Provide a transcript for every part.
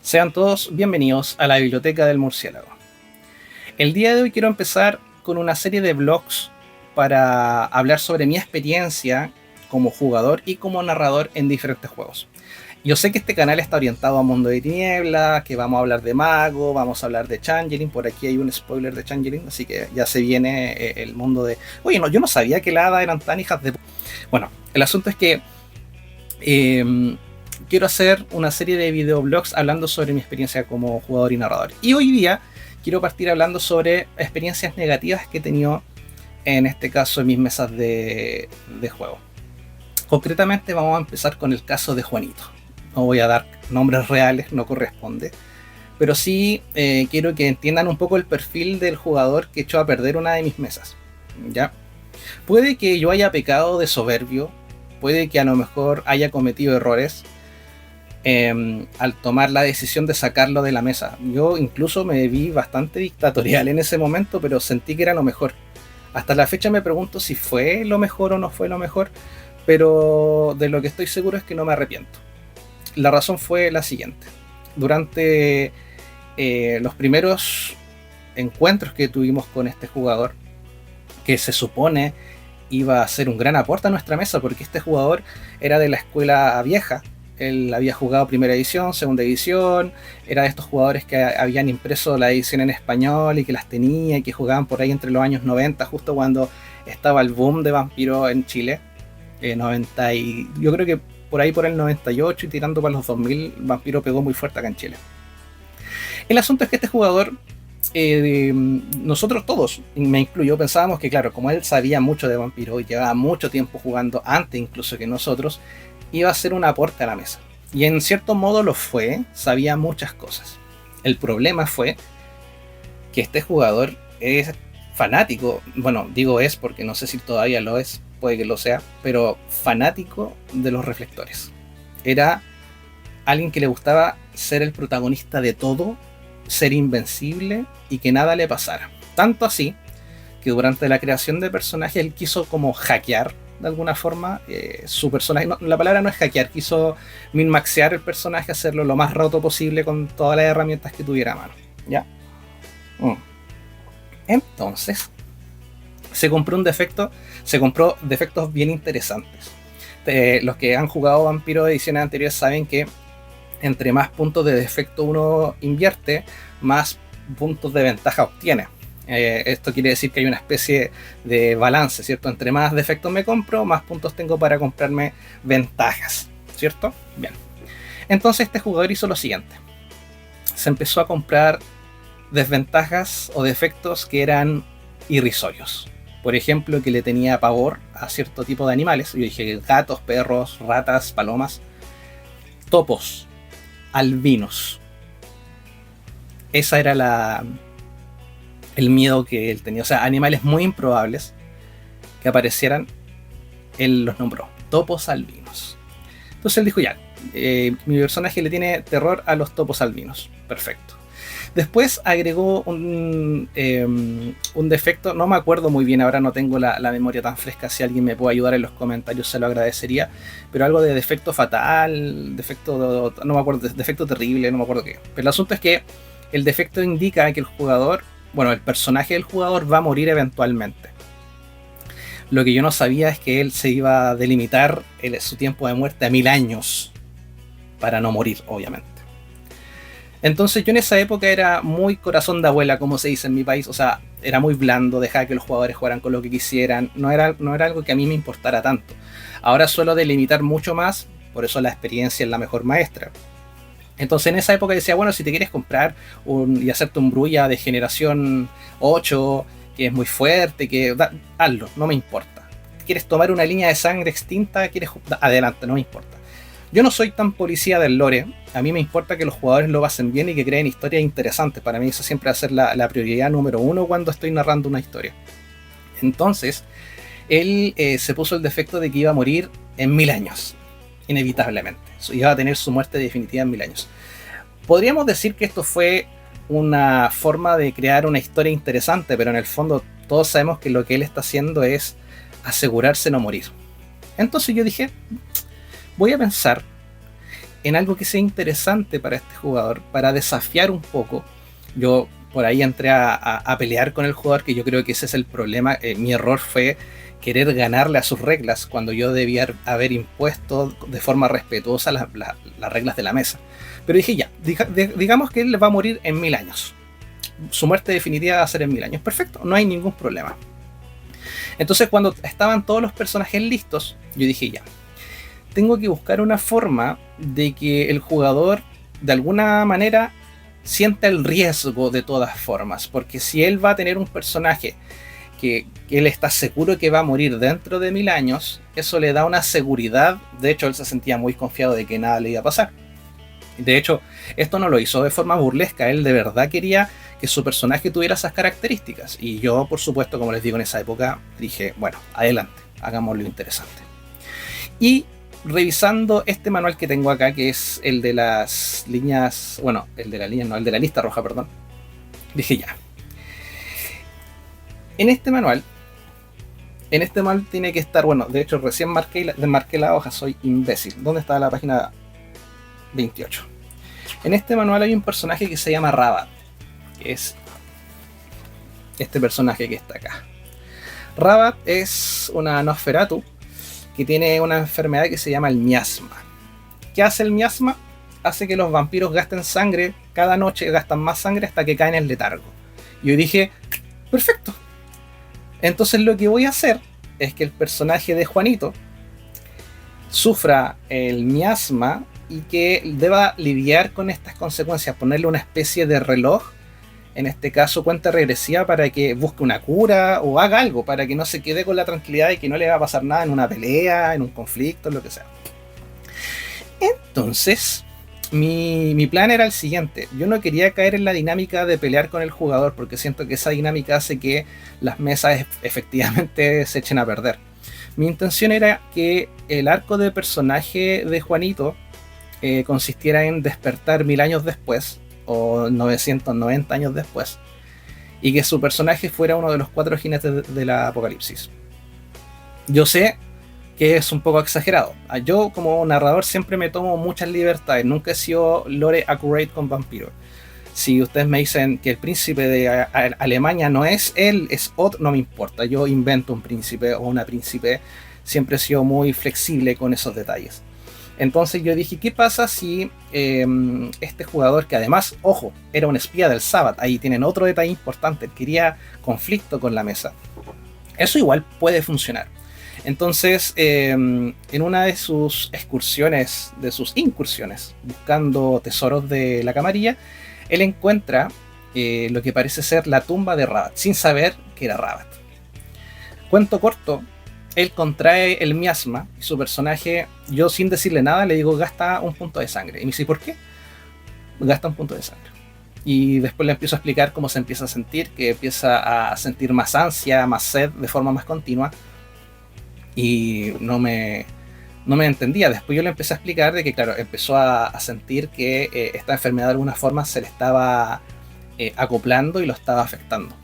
Sean todos bienvenidos a la Biblioteca del Murciélago. El día de hoy quiero empezar con una serie de vlogs para hablar sobre mi experiencia como jugador y como narrador en diferentes juegos. Yo sé que este canal está orientado a Mundo de Tinieblas, que vamos a hablar de Mago, vamos a hablar de Changeling, por aquí hay un spoiler de Changeling, así que ya se viene el mundo de... Oye, no, yo no sabía que la hada eran tan hijas de... Bueno, el asunto es que quiero hacer una serie de videoblogs hablando sobre mi experiencia como jugador y narrador. Y hoy día quiero partir hablando sobre experiencias negativas que he tenido, en este caso, en mis mesas de juego. Concretamente vamos a empezar con el caso de Juanito. No voy a dar nombres reales, no corresponde. Pero sí quiero que entiendan un poco el perfil del jugador que echó a perder una de mis mesas. ¿Ya? Puede que yo haya pecado de soberbio, puede que a lo mejor haya cometido errores al tomar la decisión de sacarlo de la mesa. Yo incluso me vi bastante dictatorial en ese momento, pero sentí que era lo mejor. Hasta la fecha me pregunto si fue lo mejor o no fue lo mejor, pero de lo que estoy seguro es que no me arrepiento. La razón fue la siguiente. Durante los primeros encuentros que tuvimos con este jugador, que se supone iba a ser un gran aporte a nuestra mesa, porque este jugador era de la escuela vieja. Él había jugado primera edición, segunda edición, era de estos jugadores que habían impreso la edición en español y que las tenía y que jugaban por ahí entre los años 90, justo cuando estaba el boom de Vampiro en Chile. 90 y, yo creo que por ahí por el 98 y tirando para los 2000, Vampiro pegó muy fuerte acá en Chile. El asunto es que este jugador, nosotros todos, me incluyo, pensábamos que claro, como él sabía mucho de Vampiro y llevaba mucho tiempo jugando antes incluso que nosotros, iba a ser un aporte a la mesa. Y en cierto modo lo fue, sabía muchas cosas. El problema fue que este jugador es fanático, bueno, digo es porque no sé si todavía lo es, puede que lo sea, pero fanático de los reflectores. Era alguien que le gustaba ser el protagonista de todo, ser invencible y que nada le pasara. Tanto así que durante la creación de personaje él quiso como hackear de alguna forma su personaje. No, la palabra no es hackear, quiso minmaxear el personaje, hacerlo lo más roto posible con todas las herramientas que tuviera a mano. ¿Ya? Entonces se compró defectos bien interesantes. Los que han jugado Vampiro de ediciones anteriores saben que entre más puntos de defecto uno invierte, más puntos de ventaja obtiene. Esto quiere decir que hay una especie de balance, ¿cierto? Entre más defectos me compro, más puntos tengo para comprarme ventajas, ¿cierto? Bien. Entonces este jugador hizo lo siguiente. Se empezó a comprar desventajas o defectos que eran irrisorios. Por ejemplo, que le tenía pavor a cierto tipo de animales. Yo dije gatos, perros, ratas, palomas. Topos, albinos. Esa era el miedo que él tenía. O sea, animales muy improbables que aparecieran, él los nombró. Topos albinos. Entonces él dijo ya, mi personaje le tiene terror a los topos albinos. Perfecto. Después agregó un defecto, no me acuerdo muy bien, ahora no tengo la memoria tan fresca, si alguien me puede ayudar en los comentarios se lo agradecería, pero algo de defecto fatal, no me acuerdo, defecto terrible, no me acuerdo qué. Pero el asunto es que el defecto indica que el jugador, bueno, el personaje del jugador va a morir eventualmente. Lo que yo no sabía es que él se iba a delimitar su tiempo de muerte a 1000 años para no morir, obviamente. Entonces yo en esa época era muy corazón de abuela, como se dice en mi país, o sea, era muy blando, dejaba que los jugadores jugaran con lo que quisieran, no era algo que a mí me importara tanto. Ahora suelo delimitar mucho más, por eso la experiencia es la mejor maestra. Entonces en esa época decía, bueno, si te quieres comprar y hacerte un Brulla de generación 8, que es muy fuerte, hazlo, no me importa. ¿Quieres tomar una línea de sangre extinta? Adelante, no me importa. Yo no soy tan policía del lore, a mí me importa que los jugadores lo pasen bien y que creen historias interesantes. Para mí eso siempre va a ser la prioridad número uno cuando estoy narrando una historia. Entonces, él se puso el defecto de que iba a morir en 1000 años, inevitablemente. Iba a tener su muerte definitiva en 1000 años. Podríamos decir que esto fue una forma de crear una historia interesante, pero en el fondo todos sabemos que lo que él está haciendo es asegurarse no morir. Entonces yo dije, voy a pensar en algo que sea interesante para este jugador, para desafiar un poco. Yo por ahí entré a pelear con el jugador, que yo creo que ese es el problema. Mi error fue querer ganarle a sus reglas cuando yo debía haber impuesto de forma respetuosa las reglas de la mesa. Pero dije ya, digamos que él va a morir en 1000 años. Su muerte definitiva va a ser en 1000 años. Perfecto, no hay ningún problema. Entonces cuando estaban todos los personajes listos, yo dije ya, tengo que buscar una forma de que el jugador de alguna manera sienta el riesgo de todas formas, porque si él va a tener un personaje que él está seguro que va a morir dentro de 1000 años, eso le da una seguridad. De hecho, él se sentía muy confiado de que nada le iba a pasar. De hecho, esto no lo hizo de forma burlesca, él de verdad quería que su personaje tuviera esas características. Y yo, por supuesto, como les digo, en esa época dije, bueno, adelante, hagámoslo interesante. Y revisando este manual que tengo acá, que es el de las líneas, bueno, el de la línea, no, el de la lista roja, perdón, dije ya. En este manual tiene que estar, bueno, de hecho recién marqué la hoja, soy imbécil. ¿Dónde está la página 28? En este manual hay un personaje que se llama Rabat, que es este personaje que está acá. Rabat es una Nosferatu que tiene una enfermedad que se llama el miasma. ¿Qué hace el miasma? Hace que los vampiros gasten sangre, cada noche gastan más sangre hasta que caen en letargo. Y yo dije, perfecto. Entonces lo que voy a hacer es que el personaje de Juanito sufra el miasma y que deba lidiar con estas consecuencias, ponerle una especie de reloj, en este caso cuenta regresiva, para que busque una cura o haga algo, para que no se quede con la tranquilidad de que no le va a pasar nada en una pelea, en un conflicto, lo que sea. Entonces, mi plan era el siguiente. Yo no quería caer en la dinámica de pelear con el jugador, porque siento que esa dinámica hace que las mesas efectivamente se echen a perder. Mi intención era que el arco de personaje de Juanito consistiera en despertar 1000 años después, o 990 años después, y que su personaje fuera uno de los 4 jinetes del apocalipsis. Yo sé que es un poco exagerado. Yo como narrador siempre me tomo muchas libertades, nunca he sido lore accurate con vampiros. Si ustedes me dicen que el príncipe de Alemania no es él, es otro, no me importa, yo invento un príncipe o una príncipe, siempre he sido muy flexible con esos detalles. Entonces yo dije, ¿qué pasa si este jugador, que además, ojo, era un espía del Sabbath, ahí tienen otro detalle importante, quería conflicto con la mesa? Eso igual puede funcionar. Entonces, en una de sus excursiones, de sus incursiones, buscando tesoros de la camarilla, él encuentra lo que parece ser la tumba de Rabat, sin saber que era Rabat. Cuento corto, él contrae el miasma y su personaje, yo sin decirle nada, le digo, gasta un punto de sangre. Y me dice, ¿por qué? Gasta un punto de sangre. Y después le empiezo a explicar cómo se empieza a sentir, que empieza a sentir más ansia, más sed de forma más continua. Y no me entendía. Después yo le empecé a explicar de que, claro, empezó a sentir que esta enfermedad de alguna forma se le estaba acoplando y lo estaba afectando.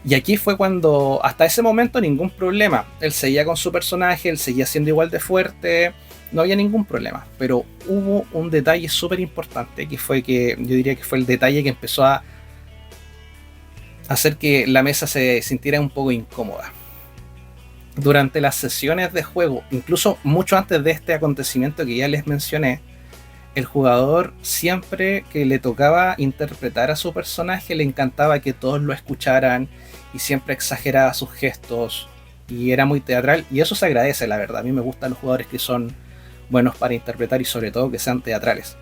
Y aquí fue cuando, hasta ese momento, ningún problema. Él seguía con su personaje, él seguía siendo igual de fuerte, no había ningún problema. Pero hubo un detalle súper importante, que fue que, yo diría que fue el detalle que empezó a hacer que la mesa se sintiera un poco incómoda. Durante las sesiones de juego, incluso mucho antes de este acontecimiento que ya les mencioné, el jugador, siempre que le tocaba interpretar a su personaje, le encantaba que todos lo escucharan y siempre exageraba sus gestos y era muy teatral, y eso se agradece, la verdad. A mí me gustan los jugadores que son buenos para interpretar y sobre todo que sean teatrales.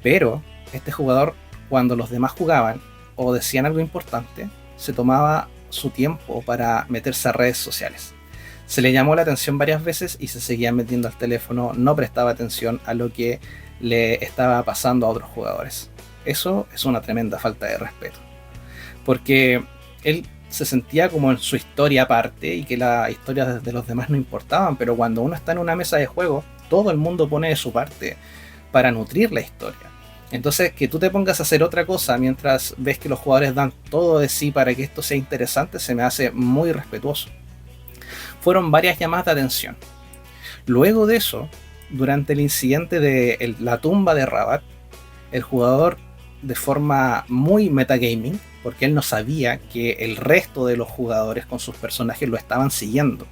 Pero este jugador, cuando los demás jugaban o decían algo importante, se tomaba su tiempo para meterse a redes sociales. Se le llamó la atención varias veces y se seguía metiendo al teléfono, no prestaba atención a lo que le estaba pasando a otros jugadores. Eso es una tremenda falta de respeto, porque él se sentía como en su historia aparte y que las historias de los demás no importaban, pero cuando uno está en una mesa de juego, todo el mundo pone de su parte para nutrir la historia. Entonces, que tú te pongas a hacer otra cosa mientras ves que los jugadores dan todo de sí para que esto sea interesante, se me hace muy irrespetuoso. Fueron varias llamadas de atención. Luego de eso, durante el incidente de la tumba de Rabat, el jugador, de forma muy metagaming, porque él no sabía que el resto de los jugadores con sus personajes lo estaban siguiendo.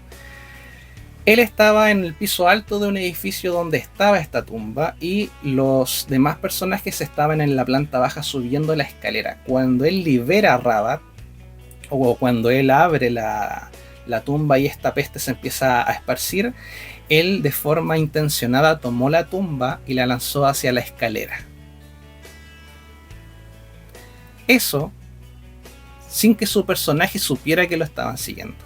Él estaba en el piso alto de un edificio donde estaba esta tumba y los demás personajes estaban en la planta baja subiendo la escalera. Cuando él libera a Rabat, o cuando él abre la tumba y esta peste se empieza a esparcir, él de forma intencionada tomó la tumba y la lanzó hacia la escalera. Eso sin que su personaje supiera que lo estaban siguiendo.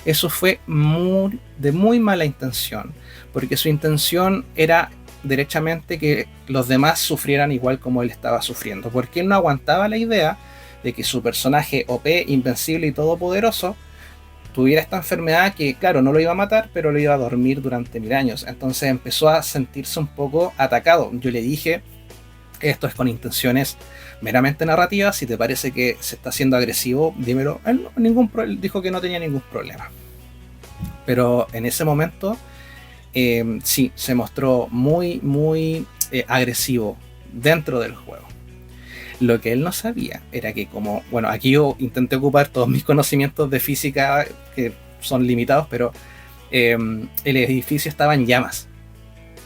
Eso fue de muy mala intención, porque su intención era derechamente que los demás sufrieran igual como él estaba sufriendo, porque él no aguantaba la idea de que su personaje OP, invencible y todopoderoso tuviera esta enfermedad que, claro, no lo iba a matar, pero lo iba a dormir durante 1000 años. Entonces empezó a sentirse un poco atacado. Yo le dije, esto es con intenciones meramente narrativas, si te parece que se está haciendo agresivo, dímelo. Él dijo que no tenía ningún problema. Pero en ese momento, sí, se mostró muy agresivo dentro del juego. Lo que él no sabía era que bueno, aquí yo intenté ocupar todos mis conocimientos de física, que son limitados, pero el edificio estaba en llamas.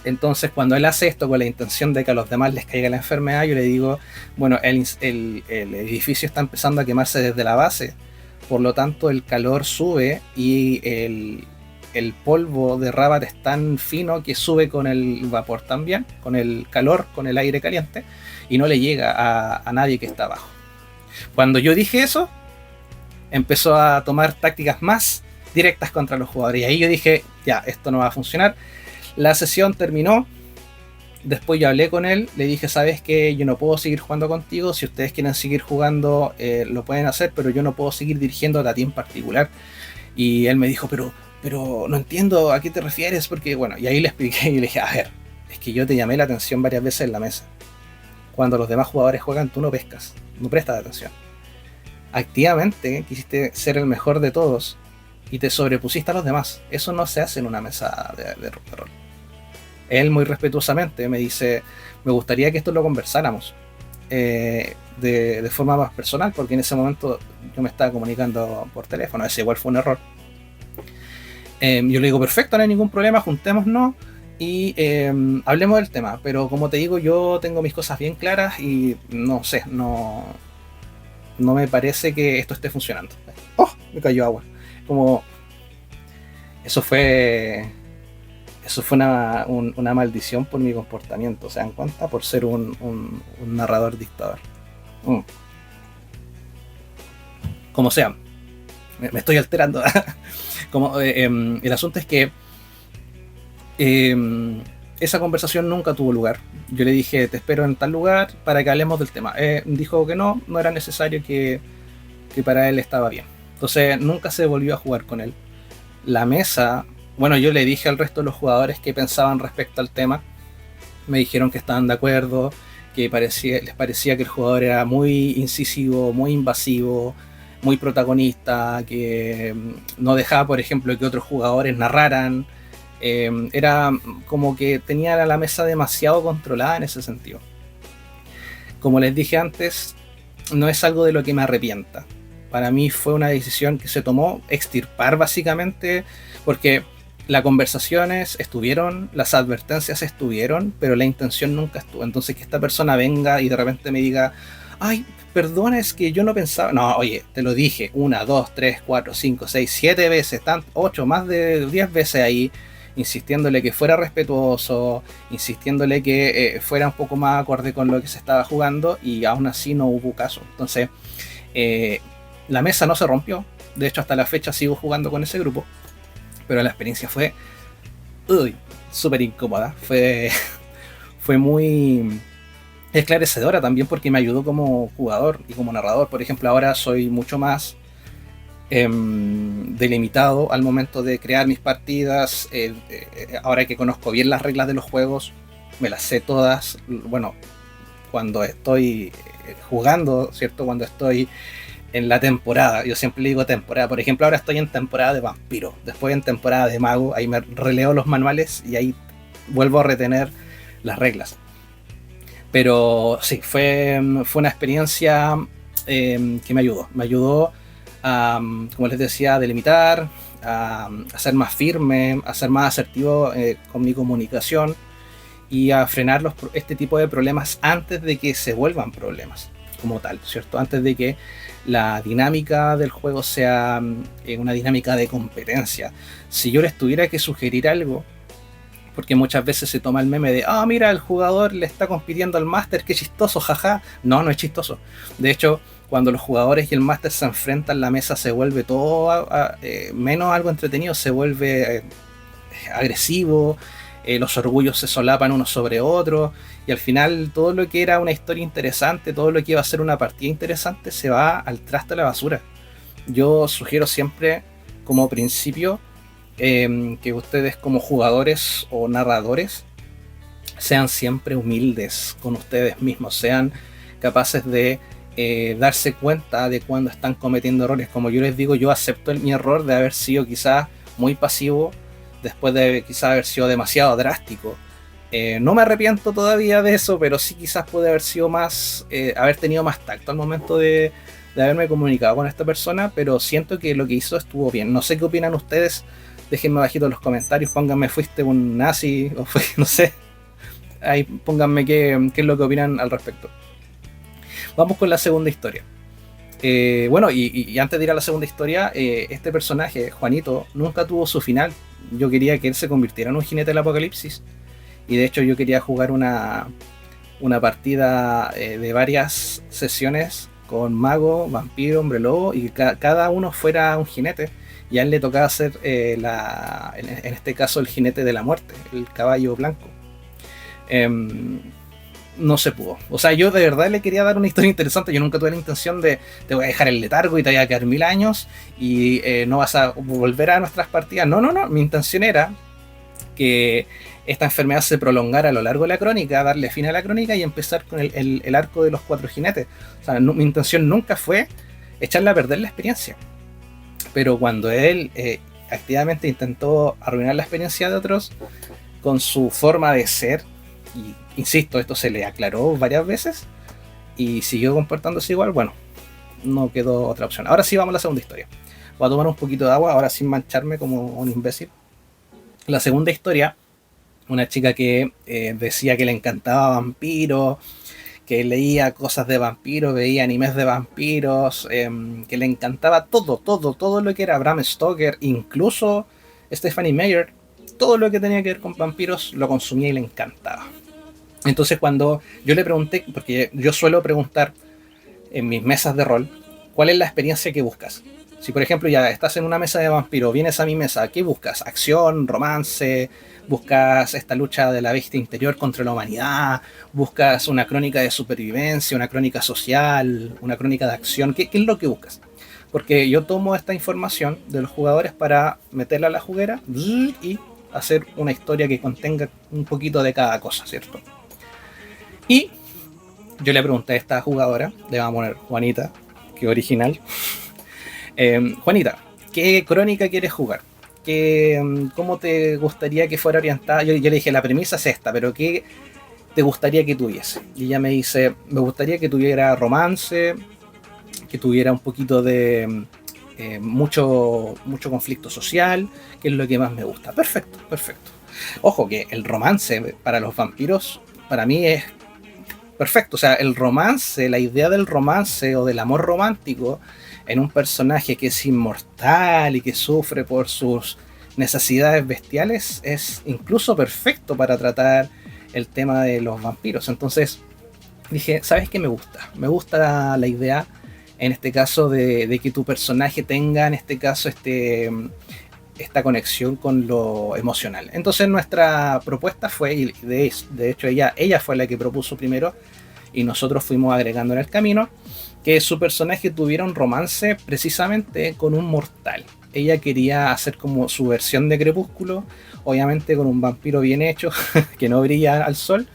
Entonces cuando él hace esto con la intención de que a los demás les caiga la enfermedad, yo le digo, bueno, el edificio está empezando a quemarse desde la base, por lo tanto el calor sube y el polvo de Rabat es tan fino que sube con el vapor también, con el calor, con el aire caliente, y no le llega a nadie que está abajo. Cuando yo dije eso, empezó a tomar tácticas más directas contra los jugadores, y ahí yo dije, ya, esto no va a funcionar. La sesión terminó, después yo hablé con él, le dije, sabes que yo no puedo seguir jugando contigo, si ustedes quieren seguir jugando lo pueden hacer, pero yo no puedo seguir dirigiendo a ti en particular. Y él me dijo, pero no entiendo a qué te refieres, porque bueno, y ahí le expliqué y le dije, a ver, es que yo te llamé la atención varias veces en la mesa. Cuando los demás jugadores juegan, tú no pescas, no prestas atención. Activamente quisiste ser el mejor de todos y te sobrepusiste a los demás. Eso no se hace en una mesa de rol. Él muy respetuosamente me dice, me gustaría que esto lo conversáramos de forma más personal, porque en ese momento yo me estaba comunicando por teléfono, ese igual fue un error. Yo le digo, perfecto, no hay ningún problema, juntémonos y hablemos del tema, pero como te digo, yo tengo mis cosas bien claras y no sé, no me parece que esto esté funcionando. ¡Oh! Me cayó agua. Como eso fue una maldición por mi comportamiento, ¿se dan cuenta? Por ser un narrador dictador. Como sea, me estoy alterando. Como, el asunto es que esa conversación nunca tuvo lugar. Yo le dije, te espero en tal lugar para que hablemos del tema. Dijo que no era necesario, que para él estaba bien. Entonces nunca se volvió a jugar con él. La mesa, bueno, yo le dije al resto de los jugadores qué pensaban respecto al tema. Me dijeron que estaban de acuerdo, que les parecía que el jugador era muy incisivo, muy invasivo, muy protagonista, que no dejaba, por ejemplo, que otros jugadores narraran. Era como que tenía la mesa demasiado controlada en ese sentido. Como les dije antes, no es algo de lo que me arrepienta. Para mí fue una decisión que se tomó, extirpar básicamente, porque las conversaciones estuvieron, las advertencias estuvieron, pero la intención nunca estuvo. Entonces que esta persona venga y de repente me diga, ay, perdona, es que yo no pensaba. No, oye, te lo dije 1, 2, 3, 4, 5, 6, 7 veces, 8, más de 10 veces ahí, insistiéndole que fuera respetuoso, insistiéndole que fuera un poco más acorde con lo que se estaba jugando, y aún así no hubo caso. Entonces la mesa no se rompió, de hecho hasta la fecha sigo jugando con ese grupo, pero la experiencia fue súper incómoda, fue muy esclarecedora también, porque me ayudó como jugador y como narrador. Por ejemplo, ahora soy mucho más delimitado al momento de crear mis partidas. Ahora que conozco bien las reglas de los juegos, me las sé todas. Bueno, cuando estoy jugando, ¿cierto? Cuando estoy en la temporada, yo siempre le digo temporada. Por ejemplo, ahora estoy en temporada de vampiro, después en temporada de mago, ahí me releo los manuales y ahí vuelvo a retener las reglas. Pero sí, fue una experiencia que me ayudó a, como les decía, a delimitar, a ser más firme, a ser más asertivo con mi comunicación y a frenar este tipo de problemas antes de que se vuelvan problemas como tal, ¿cierto? Antes de que la dinámica del juego sea una dinámica de competencia. Si yo les tuviera que sugerir algo, porque muchas veces se toma el meme de mira, el jugador le está compitiendo al máster, qué chistoso, jaja. No es chistoso. De hecho, cuando los jugadores y el máster se enfrentan, la mesa se vuelve todo menos algo entretenido, se vuelve agresivo, los orgullos se solapan unos sobre otros, y al final todo lo que era una historia interesante, todo lo que iba a ser una partida interesante, se va al traste de la basura. Yo sugiero siempre, como principio, que ustedes como jugadores o narradores sean siempre humildes con ustedes mismos, sean capaces de darse cuenta de cuando están cometiendo errores. Como yo les digo, yo acepto mi error de haber sido quizás muy pasivo, después de quizás haber sido demasiado drástico. No me arrepiento todavía de eso, pero sí quizás pude haber sido más, haber tenido más tacto al momento de haberme comunicado con esta persona, pero siento que lo que hizo estuvo bien. No sé qué opinan ustedes, déjenme abajito en los comentarios, pónganme fuiste un nazi, o fue, no sé, ahí pónganme qué es lo que opinan al respecto. Vamos con la segunda historia. Bueno, y antes de ir a la segunda historia, este personaje, Juanito, nunca tuvo su final. Yo quería que él se convirtiera en un jinete del apocalipsis, y de hecho yo quería jugar una partida de varias sesiones con mago, vampiro, hombre lobo, y cada uno fuera un jinete, y a él le tocaba ser en este caso el jinete de la muerte, el caballo blanco. No se pudo. O sea, yo de verdad le quería dar una historia interesante. Yo nunca tuve la intención de te voy a dejar el letargo y te voy a quedar 1000 años y no vas a volver a nuestras partidas. No. Mi intención era que esta enfermedad se prolongara a lo largo de la crónica, darle fin a la crónica y empezar con el arco de los 4 jinetes. O sea, mi intención nunca fue echarle a perder la experiencia. Pero cuando él activamente intentó arruinar la experiencia de otros con su forma de ser, y insisto, esto se le aclaró varias veces y siguió comportándose igual, bueno, no quedó otra opción. Ahora sí vamos a la segunda historia. Voy a tomar un poquito de agua, ahora sin mancharme como un imbécil. La segunda historia, una chica que decía que le encantaba vampiros, que leía cosas de vampiros, veía animes de vampiros, que le encantaba todo lo que era Bram Stoker, incluso Stephanie Meyer, todo lo que tenía que ver con vampiros lo consumía y le encantaba. Entonces cuando yo le pregunté, porque yo suelo preguntar en mis mesas de rol, ¿cuál es la experiencia que buscas? Si por ejemplo ya estás en una mesa de vampiro, vienes a mi mesa, ¿qué buscas? ¿Acción, romance? ¿Buscas esta lucha de la bestia interior contra la humanidad? ¿Buscas una crónica de supervivencia, una crónica social, una crónica de acción? ¿Qué es lo que buscas? Porque yo tomo esta información de los jugadores para meterla a la juguera y hacer una historia que contenga un poquito de cada cosa, ¿cierto? Y yo le pregunté a esta jugadora, le vamos a poner Juanita, que original. Juanita, ¿qué crónica quieres jugar? ¿Cómo te gustaría que fuera orientada? Yo le dije, la premisa es esta, pero ¿qué te gustaría que tuviese? Y ella me dice, me gustaría que tuviera romance, que tuviera un poquito de mucho conflicto social, que es lo que más me gusta. Perfecto. Ojo que el romance para los vampiros, para mí es perfecto. O sea, el romance, la idea del romance o del amor romántico en un personaje que es inmortal y que sufre por sus necesidades bestiales es incluso perfecto para tratar el tema de los vampiros. Entonces dije, ¿sabes qué me gusta? Me gusta la idea, en este caso, de que tu personaje tenga, en este caso, esta conexión con lo emocional. Entonces nuestra propuesta fue, y de hecho ella fue la que propuso primero, y nosotros fuimos agregando en el camino, que su personaje tuviera un romance precisamente con un mortal. Ella quería hacer como su versión de Crepúsculo, obviamente con un vampiro bien hecho, que no brilla al sol,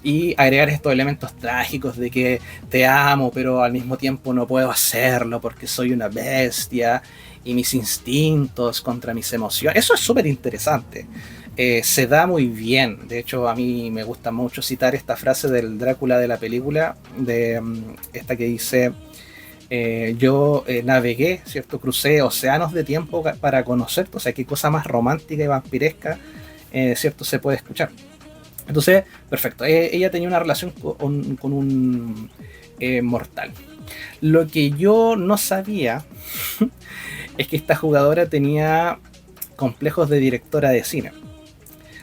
y agregar estos elementos trágicos de que te amo, pero al mismo tiempo no puedo hacerlo porque soy una bestia, y mis instintos contra mis emociones. Eso es súper interesante. se da muy bien. De hecho, a mí me gusta mucho citar esta frase del Drácula de la película, de esta que dice, yo navegué, ¿cierto? Crucé océanos de tiempo para conocerte. O sea, qué cosa más romántica y vampiresca, ¿cierto? Se puede escuchar. Entonces, perfecto. Ella tenía una relación con un mortal. Lo que yo no sabía es que esta jugadora tenía complejos de directora de cine.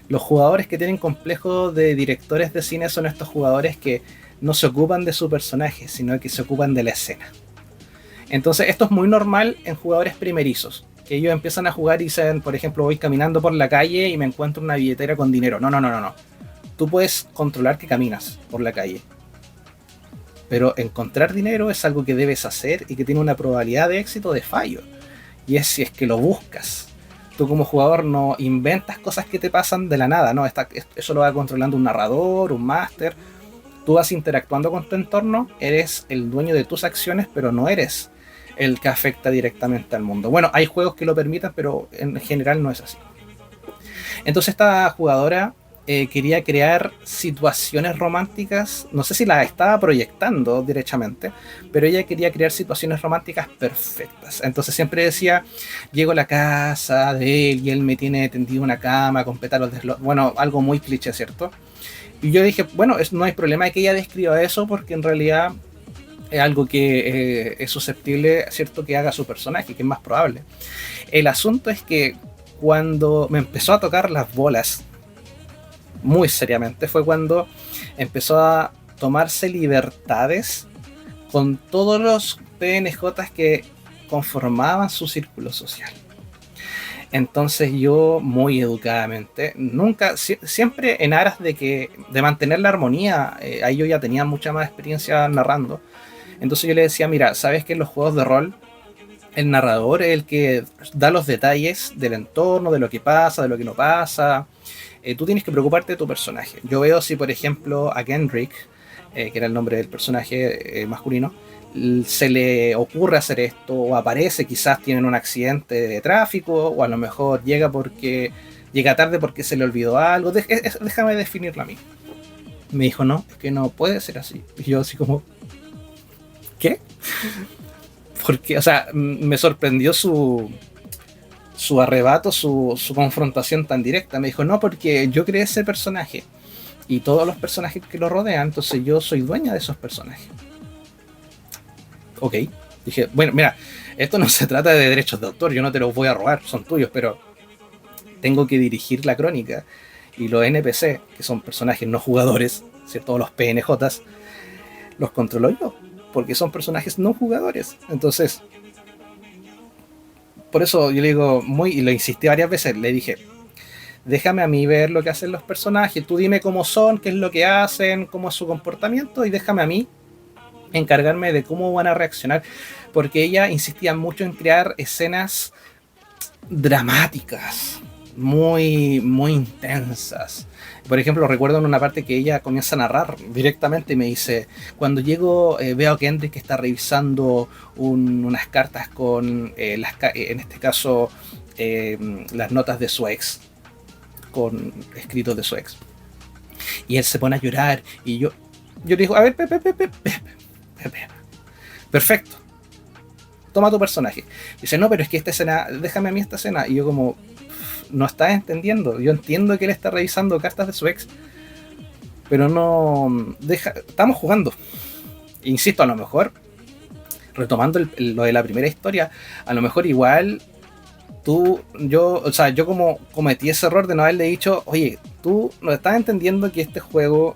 Los jugadores que tienen complejos de directores de cine son estos jugadores que no se ocupan de su personaje, sino que se ocupan de la escena. Entonces esto es muy normal en jugadores primerizos, que ellos empiezan a jugar y dicen, por ejemplo, voy caminando por la calle y me encuentro una billetera con dinero. No, no, no, no, no. Tú puedes controlar que caminas por la calle, pero encontrar dinero es algo que debes hacer y que tiene una probabilidad de éxito de fallo. Y es si es que lo buscas. Tú como jugador no inventas cosas que te pasan de la nada, ¿no? Eso lo va controlando un narrador, un máster. Tú vas interactuando con tu entorno, eres el dueño de tus acciones, pero no eres el que afecta directamente al mundo. Bueno, hay juegos que lo permitan, pero en general no es así. Entonces esta jugadora quería crear situaciones románticas, no sé si las estaba proyectando derechamente, pero ella quería crear situaciones románticas perfectas. Entonces siempre decía, llego a la casa de él y él me tiene tendido una cama con pétalos de flor. Bueno, algo muy cliché, ¿cierto? Y yo dije, bueno, no hay problema de que ella describa eso porque en realidad es algo que es susceptible, ¿cierto?, que haga su personaje, que es más probable. El asunto es que cuando me empezó a tocar las bolas muy seriamente fue cuando empezó a tomarse libertades con todos los PNJs que conformaban su círculo social. Entonces yo, muy educadamente, nunca, siempre en aras de mantener la armonía, ahí yo ya tenía mucha más experiencia narrando. Entonces yo le decía, mira, sabes que en los juegos de rol el narrador es el que da los detalles del entorno, de lo que pasa, de lo que no pasa. Tú tienes que preocuparte de tu personaje. Yo veo si, por ejemplo, a Kendrick, que era el nombre del personaje masculino, se le ocurre hacer esto, o aparece, quizás tienen un accidente de tráfico, o a lo mejor llega tarde porque se le olvidó algo. Déjame definirlo a mí. Me dijo, no, es que no puede ser así. Y yo así como, ¿qué? Porque, o sea, me sorprendió su arrebato, su confrontación tan directa. Me dijo, no, porque yo creé ese personaje y todos los personajes que lo rodean, entonces yo soy dueña de esos personajes. Ok. Dije, bueno, mira, esto no se trata de derechos de autor, yo no te los voy a robar, son tuyos, pero tengo que dirigir la crónica y los NPC, que son personajes no jugadores, ¿cierto? Los PNJs, los controlo yo, porque son personajes no jugadores. Entonces, por eso yo le digo, y lo insistí varias veces, le dije, déjame a mí ver lo que hacen los personajes, tú dime cómo son, qué es lo que hacen, cómo es su comportamiento, y déjame a mí encargarme de cómo van a reaccionar, porque ella insistía mucho en crear escenas dramáticas, muy, muy intensas. Por ejemplo, recuerdo en una parte que ella comienza a narrar directamente y me dice, cuando llego veo a Kendrick que está revisando unas cartas con, en este caso, las notas de su ex, con escritos de su ex. Y él se pone a llorar y yo le digo, a ver, perfecto, toma tu personaje. Dice, no, pero es que esta escena, déjame a mí esta escena. Y yo como, no estás entendiendo. Yo entiendo que él está revisando cartas de su ex, pero no, estamos jugando. Insisto, a lo mejor, retomando lo de la primera historia, a lo mejor igual yo como cometí ese error de no haberle dicho, oye, tú no estás entendiendo que este juego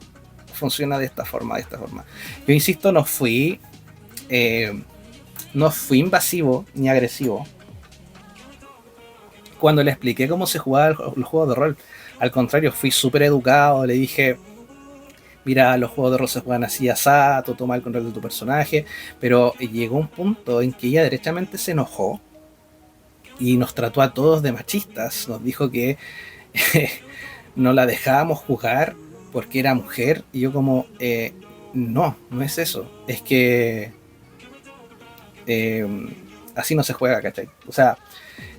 funciona de esta forma, Yo insisto, no fui invasivo ni agresivo cuando le expliqué cómo se jugaba los juegos de rol. Al contrario, fui súper educado, le dije, mira, los juegos de rol se juegan así, asá, tú toma el control de tu personaje, pero llegó un punto en que ella derechamente se enojó y nos trató a todos de machistas, nos dijo que no la dejábamos jugar porque era mujer, y yo como, no es eso, es que así no se juega, ¿cachai? O sea,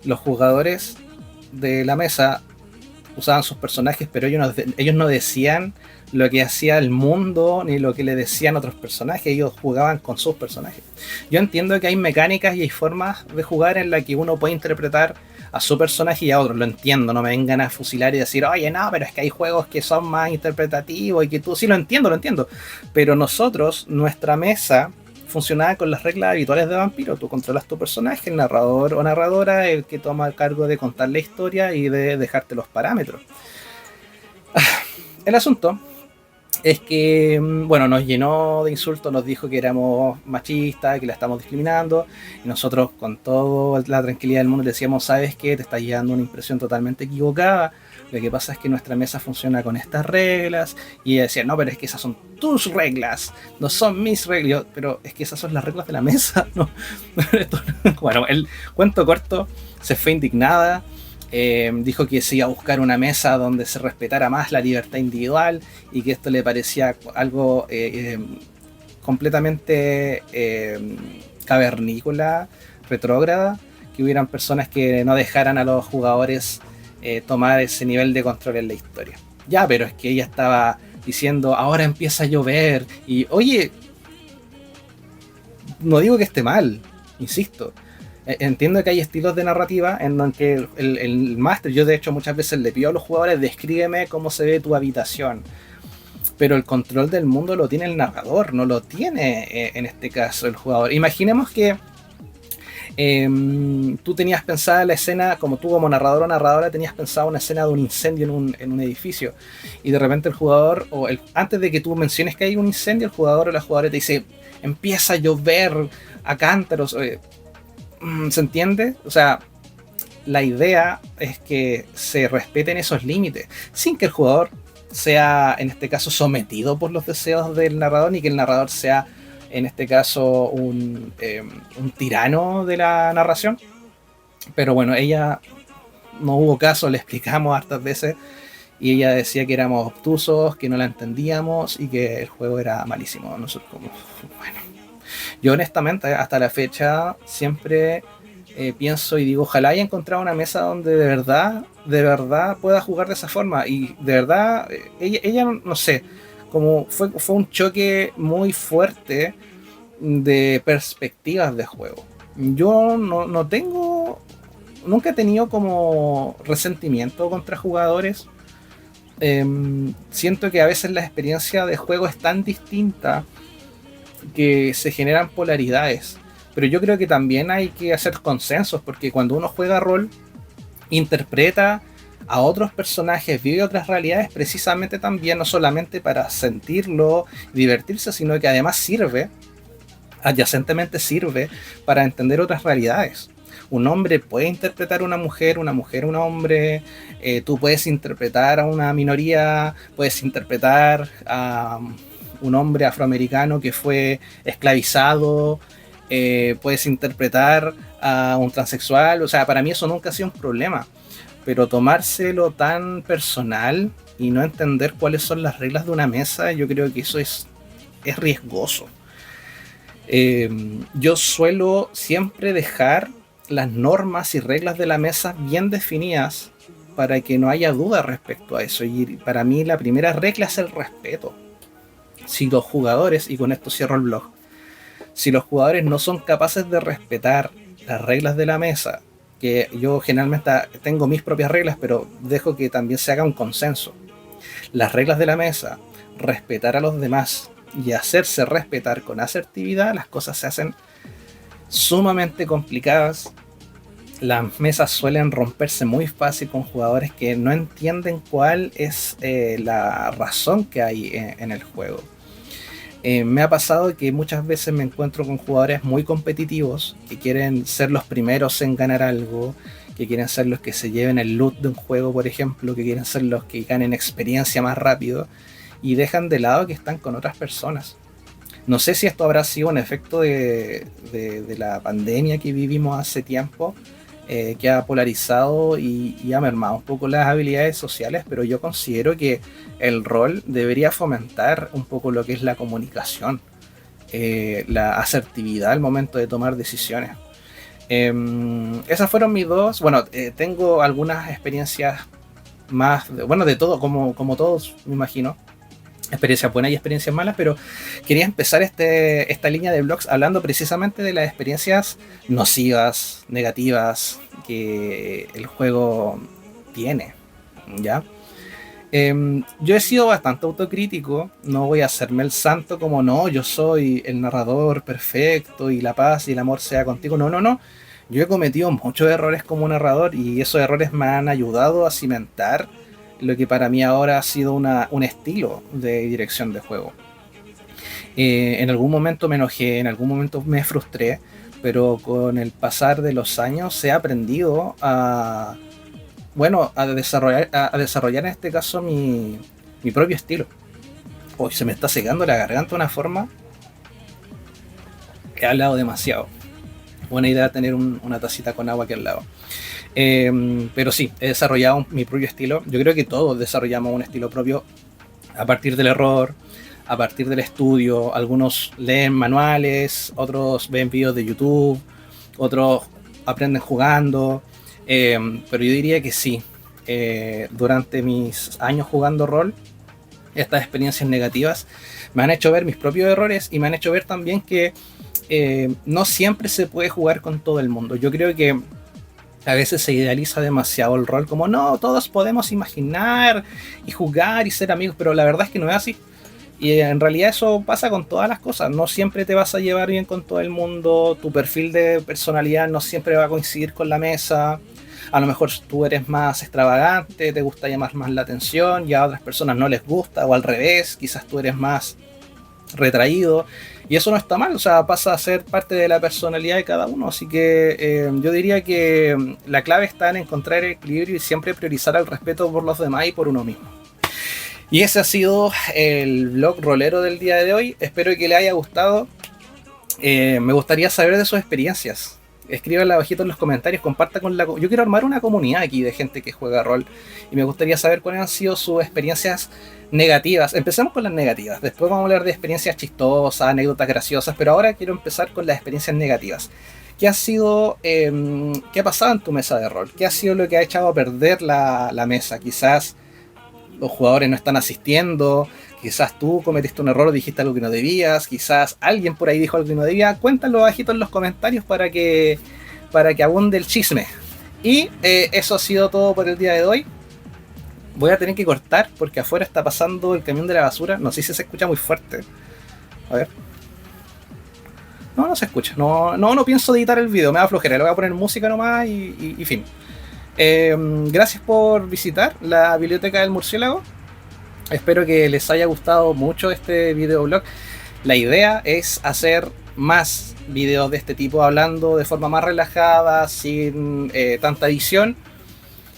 los jugadores de la mesa usaban sus personajes, pero ellos no decían lo que hacía el mundo ni lo que le decían otros personajes, ellos jugaban con sus personajes. Yo entiendo que hay mecánicas y hay formas de jugar en la que uno puede interpretar a su personaje y a otros, lo entiendo, no me vengan a fusilar y decir, oye, no, pero es que hay juegos que son más interpretativos y que tú, sí, lo entiendo, pero nosotros, nuestra mesa funcionaba con las reglas habituales de Vampiro. Tú controlas tu personaje, el narrador o narradora, el que toma el cargo de contar la historia y de dejarte los parámetros. El asunto es que, bueno, nos llenó de insultos, nos dijo que éramos machistas, que la estamos discriminando, y nosotros con toda la tranquilidad del mundo le decíamos, ¿sabes qué? Te estás llevando una impresión totalmente equivocada, lo que pasa es que nuestra mesa funciona con estas reglas, y ella decía, no, pero es que esas son tus reglas, no son mis reglas, pero es que esas son las reglas de la mesa, ¿no? Bueno, el cuento corto, se fue indignada, dijo que se iba a buscar una mesa donde se respetara más la libertad individual y que esto le parecía algo completamente cavernícola, retrógrada, que hubieran personas que no dejaran a los jugadores tomar ese nivel de control en la historia. Ya, pero es que ella estaba diciendo, ahora empieza a llover, y oye, no digo que esté mal, insisto, entiendo que hay estilos de narrativa en donde el máster, yo de hecho muchas veces le pido a los jugadores, descríbeme cómo se ve tu habitación, pero el control del mundo lo tiene el narrador, no lo tiene en este caso el jugador. Imaginemos que tú tenías pensada la escena, como tú como narrador o narradora tenías pensado una escena de un incendio en un edificio, y de repente el jugador, antes de que tú menciones que hay un incendio, el jugador o la jugadora te dice, empieza a llover a cántaros. ¿Se entiende? O sea, la idea es que se respeten esos límites, sin que el jugador sea, en este caso, sometido por los deseos del narrador, ni que el narrador sea, en este caso, un tirano de la narración. Pero bueno, ella no hubo caso, le explicamos hartas veces, y ella decía que éramos obtusos, que no la entendíamos y que el juego era malísimo. Nosotros como, bueno, yo honestamente hasta la fecha siempre pienso y digo, ojalá haya encontrado una mesa donde de verdad pueda jugar de esa forma, y de verdad ella no sé, como fue un choque muy fuerte de perspectivas de juego. Yo no tengo, nunca he tenido como resentimiento contra jugadores. Siento que a veces la experiencia de juego es tan distinta que se generan polaridades, pero yo creo que también hay que hacer consensos, porque cuando uno juega rol, interpreta a otros personajes, vive otras realidades precisamente también, no solamente para sentirlo, divertirse, sino que además adyacentemente sirve para entender otras realidades. Un hombre puede interpretar a una mujer a un hombre, tú puedes interpretar a una minoría, puedes interpretar a un hombre afroamericano que fue esclavizado, puedes interpretar a un transexual, o sea, para mí eso nunca ha sido un problema, pero tomárselo tan personal y no entender cuáles son las reglas de una mesa, yo creo que eso es riesgoso. Yo suelo siempre dejar las normas y reglas de la mesa bien definidas para que no haya duda respecto a eso, y para mí la primera regla es el respeto. Si los jugadores, y con esto cierro el blog, si los jugadores no son capaces de respetar las reglas de la mesa, que yo generalmente tengo mis propias reglas, pero dejo que también se haga un consenso, las reglas de la mesa, respetar a los demás y hacerse respetar con asertividad, las cosas se hacen sumamente complicadas. Las mesas suelen romperse muy fácil con jugadores que no entienden cuál es la razón que hay en el juego. Me ha pasado que muchas veces me encuentro con jugadores muy competitivos que quieren ser los primeros en ganar algo, que quieren ser los que se lleven el loot de un juego, por ejemplo, que quieren ser los que ganen experiencia más rápido, y dejan de lado que están con otras personas. No sé si esto habrá sido un efecto de la pandemia que vivimos hace tiempo, que ha polarizado y ha mermado un poco las habilidades sociales, pero yo considero que el rol debería fomentar un poco lo que es la comunicación, la asertividad al momento de tomar decisiones. Esas fueron mis dos. Bueno, tengo algunas experiencias bueno, de todo, como todos, me imagino. Experiencias buenas y experiencias malas, pero quería empezar esta línea de blogs hablando precisamente de las experiencias nocivas, negativas que el juego tiene, ¿ya? Yo he sido bastante autocrítico, no voy a hacerme el santo como no, yo soy el narrador perfecto y la paz y el amor sea contigo, no, no, no. Yo he cometido muchos errores como narrador y esos errores me han ayudado a cimentar lo que para mí ahora ha sido un estilo de dirección de juego. En algún momento me enojé, en algún momento me frustré, pero con el pasar de los años he aprendido a, bueno, a desarrollar en este caso mi propio estilo. Hoy se me está secando la garganta de una forma. He hablado demasiado. Buena idea tener una tacita con agua aquí al lado. Pero sí, he desarrollado mi propio estilo. Yo creo que todos desarrollamos un estilo propio a partir del error, a partir del estudio. Algunos leen manuales, otros ven videos de YouTube, otros aprenden jugando. Pero yo diría que sí. Durante mis años jugando rol, estas experiencias negativas me han hecho ver mis propios errores y me han hecho ver también que no siempre se puede jugar con todo el mundo. Yo creo que a veces se idealiza demasiado el rol, como no, todos podemos imaginar y jugar y ser amigos, pero la verdad es que no es así. Y en realidad eso pasa con todas las cosas, no siempre te vas a llevar bien con todo el mundo, tu perfil de personalidad no siempre va a coincidir con la mesa, a lo mejor tú eres más extravagante, te gusta llamar más la atención y a otras personas no les gusta, o al revés, quizás tú eres más retraído, y eso no está mal, o sea, pasa a ser parte de la personalidad de cada uno, así que yo diría que la clave está en encontrar el equilibrio y siempre priorizar el respeto por los demás y por uno mismo. Y ese ha sido el blog rolero del día de hoy, espero que le haya gustado. Me gustaría saber de sus experiencias. Escríbanla abajito en los comentarios, comparta con la... Yo quiero armar una comunidad aquí de gente que juega rol y me gustaría saber cuáles han sido sus experiencias negativas. Empecemos con las negativas, después vamos a hablar de experiencias chistosas, anécdotas graciosas, pero ahora quiero empezar con las experiencias negativas. ¿Qué ha sido, qué ha pasado en tu mesa de rol? ¿Qué ha sido lo que ha echado a perder la mesa? Quizás los jugadores no están asistiendo, quizás tú cometiste un error, dijiste algo que no debías, quizás alguien por ahí dijo algo que no debía. Cuéntalo bajito en los comentarios para que abunde el chisme. Y eso ha sido todo por el día de hoy. Voy a tener que cortar porque afuera está pasando el camión de la basura. No sé si se escucha muy fuerte. A ver. No se escucha. No pienso editar el video, me da flojera. Le voy a poner música nomás y fin. Gracias por visitar la biblioteca del murciélago. Espero que les haya gustado mucho este videoblog. La idea es hacer más videos de este tipo, hablando de forma más relajada, sin tanta edición.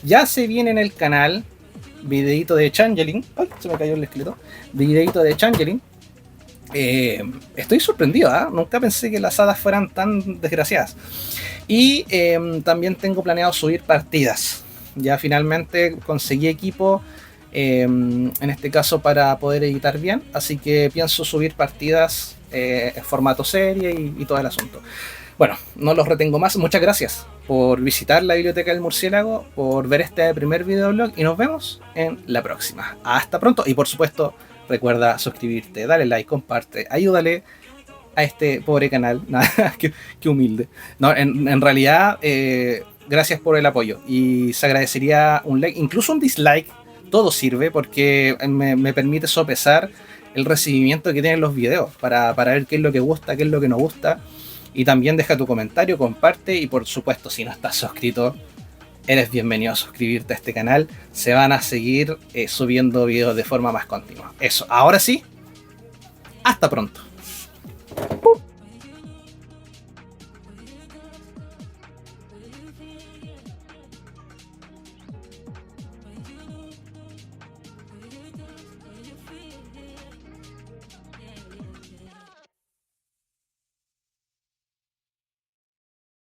Ya se viene en el canal videito de Changeling. ¡Ay! Se me cayó el esqueleto. Videito de Changeling. Estoy sorprendido, ¿eh? Nunca pensé que las hadas fueran tan desgraciadas. Y también tengo planeado subir partidas. Ya finalmente conseguí equipo, en este caso para poder editar bien. Así que pienso subir partidas en formato serie y todo el asunto. Bueno, no los retengo más. Muchas gracias por visitar la biblioteca del murciélago, por ver este primer videoblog y nos vemos en la próxima. Hasta pronto y por supuesto recuerda suscribirte, dale like, comparte, ayúdale a este pobre canal. Qué humilde. No, en realidad, gracias por el apoyo y se agradecería un like, incluso un dislike, todo sirve porque me permite sopesar el recibimiento que tienen los videos para ver qué es lo que gusta, qué es lo que no gusta. Y también deja tu comentario, comparte y por supuesto si no estás suscrito, eres bienvenido a suscribirte a este canal. Se van a seguir subiendo videos de forma más continua. Eso, ahora sí, hasta pronto.